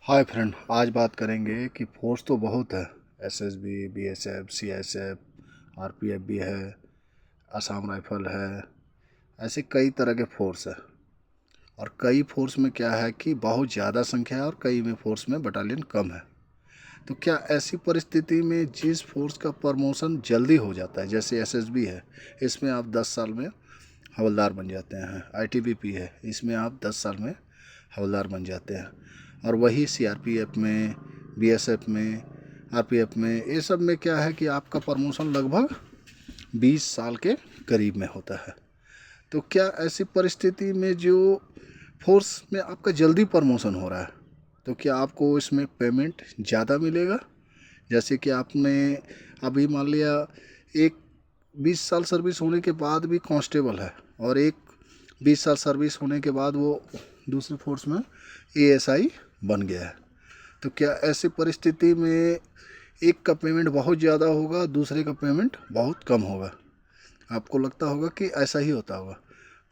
Hi friend, आज बात करेंगे कि फोर्स तो बहुत है। एसएसबी, बीएसएफ, सीएसएफ, आरपीएफ भी है, असम राइफल है। ऐसे कई तरह के फोर्स है। और कई फोर्स में क्या है कि बहुत ज़्यादा संख्या है और कई में फोर्स में बटालियन कम है। तो क्या ऐसी परिस्थिति में जिस फोर्स का प्रमोशन जल्दी हो जाता है, जैसे एसएसबी है, इसमें आप 10 साल में हवलदार बन जाते हैं। आईटीबीपी है, इसमें आप 10 साल में हवलदार बन जाते हैं। और वही सीआरपीएफ में, बीएसएफ में, आरपीएफ में, ये सब में क्या है कि आपका प्रमोशन लगभग 20 साल के करीब में होता है। तो क्या ऐसी परिस्थिति में जो फोर्स में आपका जल्दी प्रमोशन हो रहा है, तो क्या आपको इसमें पेमेंट ज़्यादा मिलेगा? जैसे कि आपने अभी मान लिया एक 20 साल सर्विस होने के बाद भी कांस्टेबल है, और एक 20 साल सर्विस होने के बाद वो दूसरी फोर्स में एएसआई बन गया है। तो क्या ऐसी परिस्थिति में एक का पेमेंट बहुत ज़्यादा होगा, दूसरे का पेमेंट बहुत कम होगा? आपको लगता होगा कि ऐसा ही होता होगा,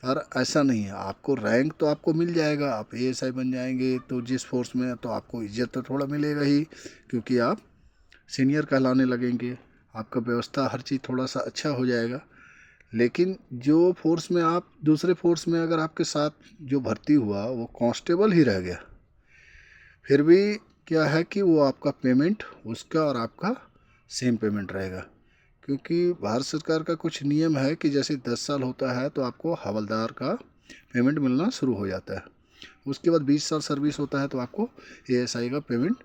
पर ऐसा नहीं है। आपको रैंक तो आपको मिल जाएगा, आप एएसआई बन जाएंगे तो जिस फोर्स में, तो आपको इज्जत तो थोड़ा मिलेगा ही, क्योंकि आप सीनियर कहलाने लगेंगे, आपका व्यवस्था हर चीज़ थोड़ा सा अच्छा हो जाएगा। लेकिन जो फोर्स में आप, दूसरे फोर्स में अगर आपके साथ जो भर्ती हुआ वो कांस्टेबल ही रह गया, फिर भी क्या है कि वो आपका पेमेंट, उसका और आपका सेम पेमेंट रहेगा। क्योंकि भारत सरकार का कुछ नियम है कि जैसे 10 साल होता है तो आपको हवलदार का पेमेंट मिलना शुरू हो जाता है। उसके बाद 20 साल सर्विस होता है तो आपको एएसआई का पेमेंट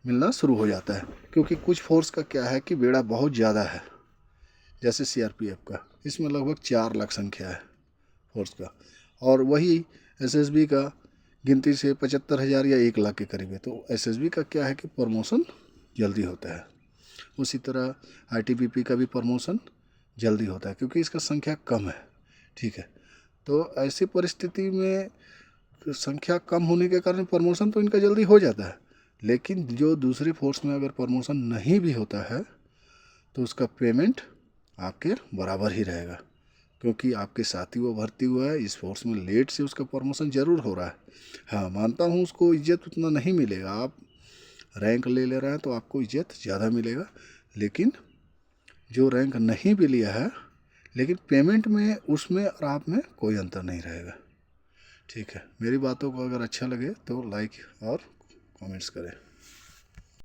मिलना शुरू हो जाता है। क्योंकि कुछ फोर्स का क्या है कि बेड़ा बहुत ज़्यादा है, जैसे सीआरपीएफ का, इसमें लगभग 4 लाख संख्या है फोर्स का। और वही एसएसबी का गिनती से 75,000 या 1 लाख के करीब है। तो एसएसबी का क्या है कि प्रमोशन जल्दी होता है। उसी तरह आईटीबीपी का भी प्रमोशन जल्दी होता है, क्योंकि इसका संख्या कम है। ठीक है, तो ऐसी परिस्थिति में संख्या कम होने के कारण प्रमोशन तो इनका जल्दी हो जाता है। लेकिन जो दूसरी फोर्स में अगर प्रमोशन नहीं भी होता है तो उसका पेमेंट आपके बराबर ही रहेगा, क्योंकि आपके साथ ही वो भर्ती हुआ है। इस फोर्स में लेट से उसका प्रमोशन ज़रूर हो रहा है। हाँ, मानता हूँ उसको इज्जत उतना नहीं मिलेगा। आप रैंक ले रहे हैं तो आपको इज्जत ज़्यादा मिलेगा। लेकिन जो रैंक नहीं भी लिया है, लेकिन पेमेंट में, उसमें और आप में कोई अंतर नहीं रहेगा। ठीक है, मेरी बातों को अगर अच्छा लगे तो लाइक और कमेंट्स करें।